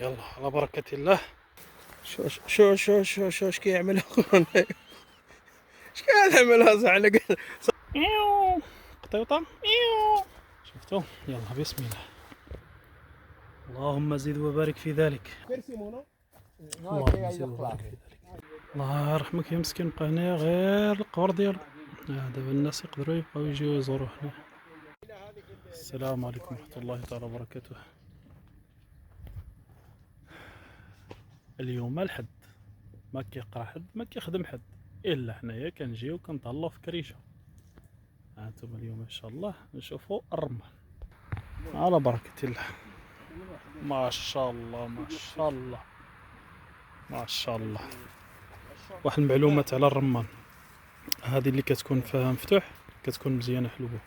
يلا على بركة الله. شو اش كيعمل هون؟ اش كيعمل هذا على ايوه قطيطة ايوه. شفتوا؟ يلا بسم الله. اللهم زد وبارك في ذلك. اللهم زد وبارك في ذلك. الله يرحمك يا مسكين، بقى هنايا غير القبر ديالو. دابا الناس يقدروا يبقاو يجيو يزوروا هنا. السلام عليكم ورحمة الله تعالى وبركاته. اليوم الحد، ما كيقرا حد ما كيخدم حد، الا حنايا كنجيو كنتهلاو في كريشه. هانتوما اليوم ان شاء الله نشوفوا الرمان على بركة الله. ما شاء الله ما شاء الله ما شاء الله. واحد المعلومات على الرمان، هذه اللي كتكون فيها مفتوح كتكون مزيانه حلوه.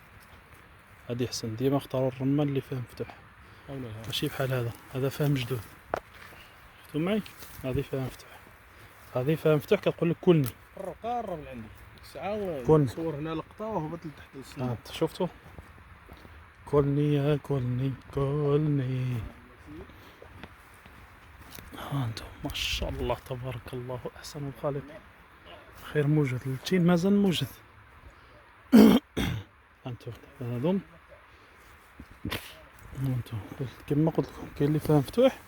هذه احسن، ديما اختاروا الرمان اللي فيه مفتوح، ماشي بحال هذا فيه مجدود. شفتوا معي؟ هذه فيها مفتوح، هذه فيها مفتوح كتقول لك كلني. قرب من عندي الساعه كون نصور هنا لقطه وهبط لتحت السماء. شفتوا؟ كلني يا كلني كلني. ها انتم ما شاء الله تبارك الله احسن الخالق. خير موجود، التين مازال موجود. انتم هذوم انتم كما قلت لكم، كاين اللي فيها مفتوح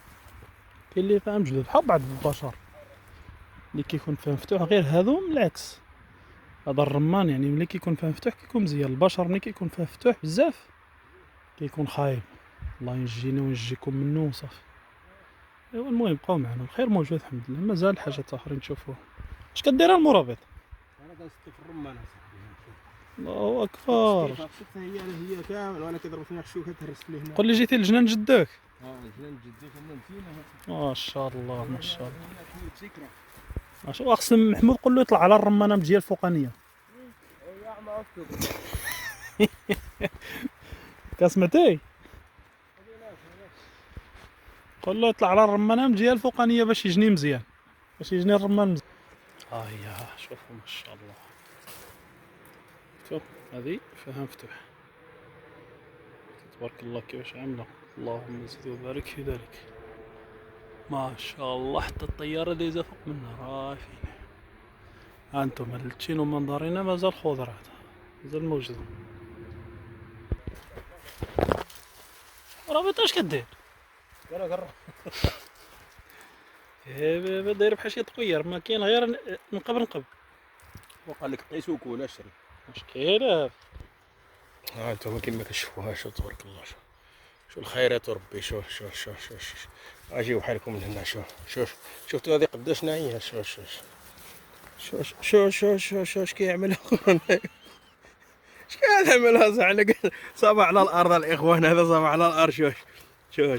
كاين اللي فيها مجدود، بحال بعض البشر اللي كيكون فيها مفتوح. غير هذوم العكس، هذا الرمان يعني ملي كيكون فيها مفتوح كيكون مزيان. البشر ملي كيكون فيها مفتوح بزاف كيكون خايب. الله ينجينا وينجيكم منه وصافي. ايوا المهم بقاو معنا، الخير موجود الحمد لله. مازال حاجات اخرين نشوفوها. اش كدير المرابط؟ انا كنسقي في الرمان الله اكبر. هي كامل وانا كضرب فيها الشوكه تهرست لي هنا. قول لي جيتي لجنان جدك؟ جنان جدي كنا نسينا. ما شاء الله ما شاء الله. ما خصنا محمود قول له يطلع على الرمانه من الجهه الفوقانيه. كسمعتي؟ قول له يطلع على الرمانه من الجهه الفوقانيه باش يجني مزيان، باش يجني الرمان مزيان. ها هي شوفوا ما شاء الله. شوف هذه فيها مفتوح تبارك الله كيفاش عامله. اللهم زد وبارك في ذلك. ما شاء الله حتى الطياره دايزه فوق منها راه فين. ها انتم التين ومنظرينا مازال خضرات مازال موجود. رابط اش كدير؟ قرا ايه داير بحال شي طقير، ما كاين غير نقب. وقال لك قيس وكول اشري. اش كاين؟ ها انتم كيما كتشوفوها، شو تبارك الله. شو الخيرات ربي. شوف اجيو بحالكم من هنا. شفتوا هذه قداش ناعيه. شو اش كيعمل هون؟ اش كيعمل هذا على صابع على الارض الاخوان. هذا صابع على الارض. شوف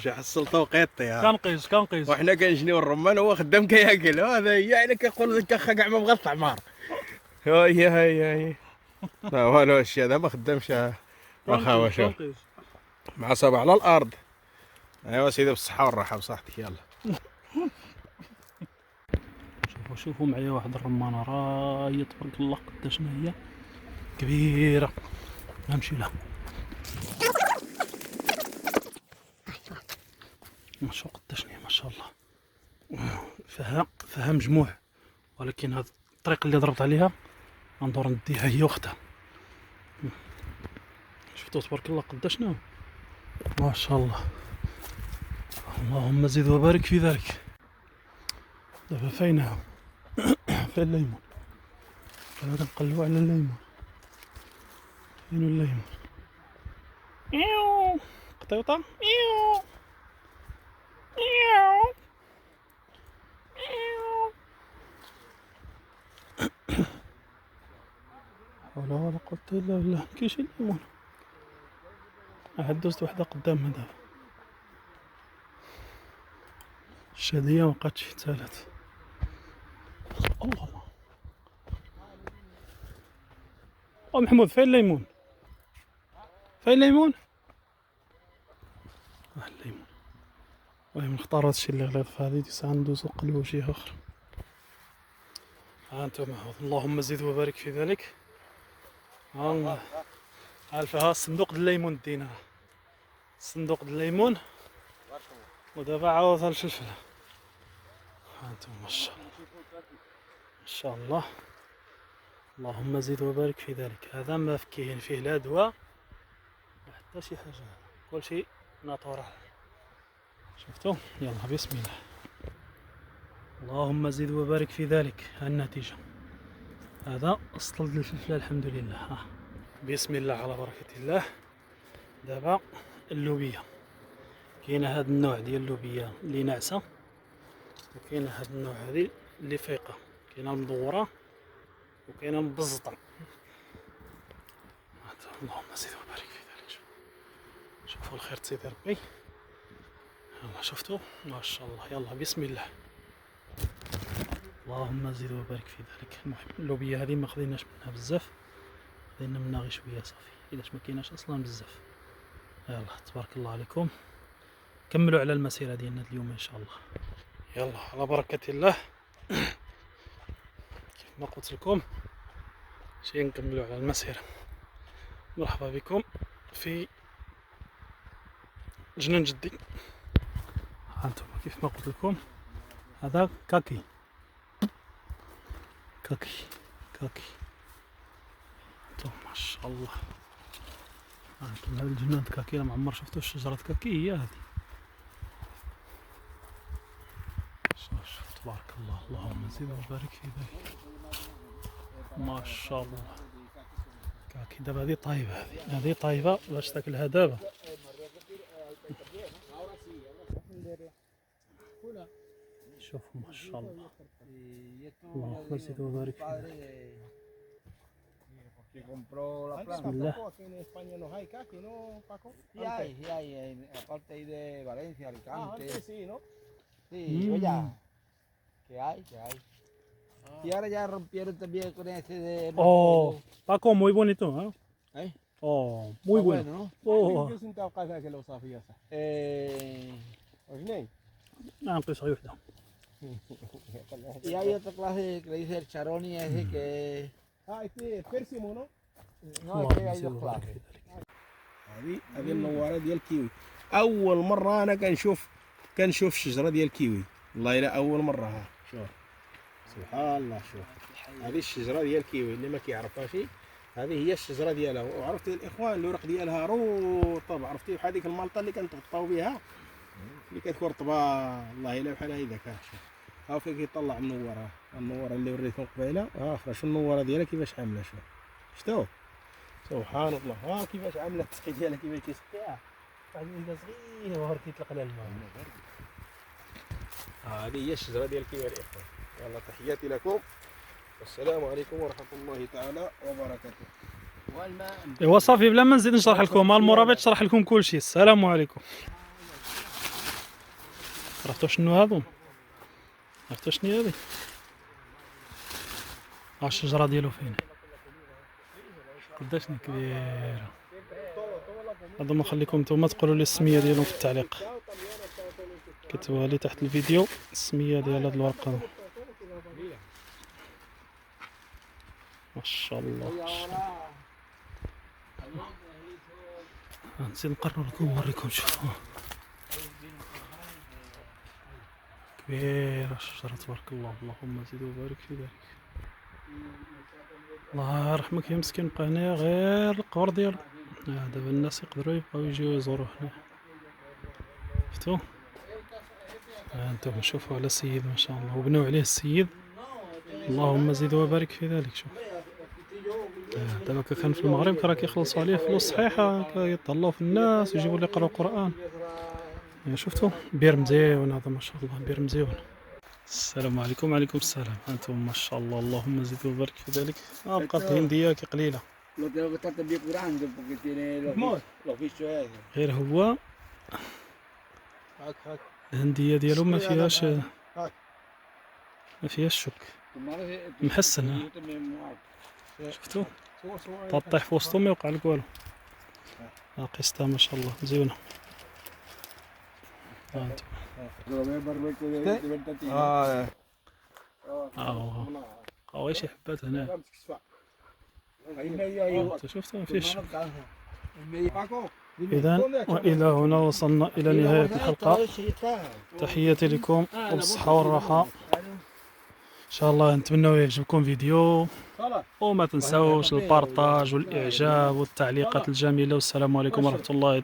حصلته وقيطتي. كنقيس وحنا كنجنيو الرمان هو خدام كياكل. هذا هي يعني كيقول لك كخا كاع ما بغى الطعمار. هي لا والو الشيء هذا ما خدامش. واخا واش مع صابع على الارض. ايوا سيدي بالصحه والراحه بصحتك. يلا شوفوا معايا واحد الرمانه راهي تبارك الله قداش هي كبيره. نمشي لها. ما شاء قداش هي ما شاء الله. فيها مجموع، ولكن هذه الطريقه اللي ضربت عليها غندور نديها هي وحدها. شفتوا تبارك الله قداشنا ما شاء الله. اللهم زد وبارك في ذلك. دابا فينها فين الليمون؟ انا كنقلبو على الليمون. فين الليمون؟ ايوا قطيطه ايوا ايوا ايوا. ولا قوة الا بالله. كاين شي ليمون. دوزت وحده قدامها دابا. الشادية مبقاتش تالت. الله محمود فين الليمون؟ الليمون. الليمون. المهم نختار هادشي اللي غليظ في هادي ساعة ندوزو نقلبو شي اخر. ها انتم اللهم زد وبارك في ذلك. ها فيها صندوق د الليمون ديناها. صندوق د الليمون ودابا عاود الفلفله. هانتم ما شاء الله ما شاء الله. اللهم زد وبارك في ذلك. هذا ما كاين فيه لا دواء حتى شي حاجه، كلشي ناتورال. شفتوا؟ يلا بسم الله. اللهم زد وبارك في ذلك. النتيجه هذا اصل الفلفله الحمد لله. ها بسم الله على بركه الله. دابا اللوبيا، كاينه هذا النوع ديال اللوبيا اللي ناعسه، وكاينه هذا النوع هذه اللي فايقه، كاينه المدوره وكاينه مبزطه. اللهم زد وبارك في ذلك. شوفوا الخير سيدي ربي. يلا شفتوا ما شاء الله. يلا بسم الله. اللهم زد وبارك في ذلك. المهم اللوبيا هذه ما خديناش منها بزاف، خدينا منها غير شويه صافي، علاش ما كايناش اصلا بزاف. يلا تبارك الله عليكم، كملوا على المسيره ديالنا اليوم ان شاء الله. يلا على بركه الله. كيف ما قلت لكم شي نكملوا على المسيره. مرحبا بكم في جنان جدي. هانتم كيف ما قلت لكم هذا كاكي كاكي كاكي. هانتم ما شاء الله. هانتم هذا الجنان كاكي ما عمر شفتوا شجرة كاكي هي هذه. شوف تبارك الله. اللهم زد وبارك في ذلك. ما شاء الله كاكي. دابا هذه طايبة، هذه طايبة باش تاكلها دابا. شوفوا ما شاء الله. اللهم زد وبارك في ذلك. بسم الله. Aquí en España no hay caqui, ¿no, Paco? Sí hay, aparte ahí de Valencia, Alicante. Antes sí, ¿no? Sí, oye, que hay. Y ahora ya rompieron también con ese de... Oh, Paco, muy bonito, ¿eh? ¿Eh? Oh, muy Está bueno. ¿no? Oh, جالسين توقع ذاك الوصافية صح. وجنين. ناقص وحدة. Y hay otra clase que le dice el charoni ese que... este pérsimu, ¿no? No, es que hay dos clases. هذه النوارة ديال الكيوي. أول مرة أنا كنشوف الشجرة ديال الكيوي، والله إلا أول مرة. ها شوف سبحان الله. شوف هذه الشجرة ديال الكيوي اللي ما كيعرفهاش، هذه هي الشجرة ديالها. وعرفت الإخوان الورق ديالها رطب، عرفتي بحال ديك المالطة اللي كنتغطاو بها اللي كتكون رطبة، والله إلا بحال هيداك. شوف ها فين كيطلع منورة، النورة اللي وريتكم قبيلة. ها شوف النورة ديالها كيفاش عاملة. شوف شفتو سبحان الله. ها كيفاش عاملة التسقي ديالها، كيفاش كيسقيها واحد المده صغيره وهر كيطلق لها الماء. هذه هي الشجره ديال الكيوي الاخوان. يلا تحياتي لكم والسلام عليكم ورحمه الله تعالى وبركاته. ايوا صافي بلا ما نزيد نشرح لكم، المرابط شرح لكم كل شيء. السلام عليكم. عرفتوا شنو هادو؟ عرفتوا شنو هذه؟ ها الشجره ديالو فين قداش كبيره. هذا ما خليكم نتوما تقولوا لي السميه ديالهم في التعليق، كتبوها لي تحت الفيديو السميه ديال هاد الورقه. ما شاء الله ما شاء الله. نزيد نقرب لكم نوريكم. شوفوا كبيره الشجره تبارك الله. اللهم زد وبارك في ذلك. الله يرحمك يا مسكين، بقى هنايا غير القبر ديالو. دابا الناس يقدروا يبقاو يجيو يزوروا هنا. شفتوا هانتوما شوفوا على السيد ما شاء الله، وبناو عليه السيد. اللهم زد وبارك في ذلك. شوف دابا كان في المغرب راه كيخلصوا عليه فلوس صحيحه، كيطلعوا في الناس ويجيبوا اللي يقراو القران. شفتوا بير مزيون هذا ما شاء الله، بير مزيون. السلام عليكم. وعليكم السلام. هانتوما ما شاء الله. اللهم زد وبارك في ذلك. بقات هنديه كي قليله. Lo tengo que estar también curando porque tiene los bichos esos. غير هو هاك الهنديه ديالو ما فيهاش شك. محسن. شفتوا تطيح في وسطهم ما يوقع لك والو. قسطه ما شاء الله مزيونه. هانتوما قواي شي حبات هنا. شفتوا ما فيهش. Paco إذا وإلى هنا وصلنا إلى نهاية الحلقة. تحياتي لكم وبالصحة والراحة. إن شاء الله نتمنى يعجبكم فيديو، وما تنسوش البارطاج والإعجاب والتعليقات الجميلة. والسلام عليكم ورحمة الله.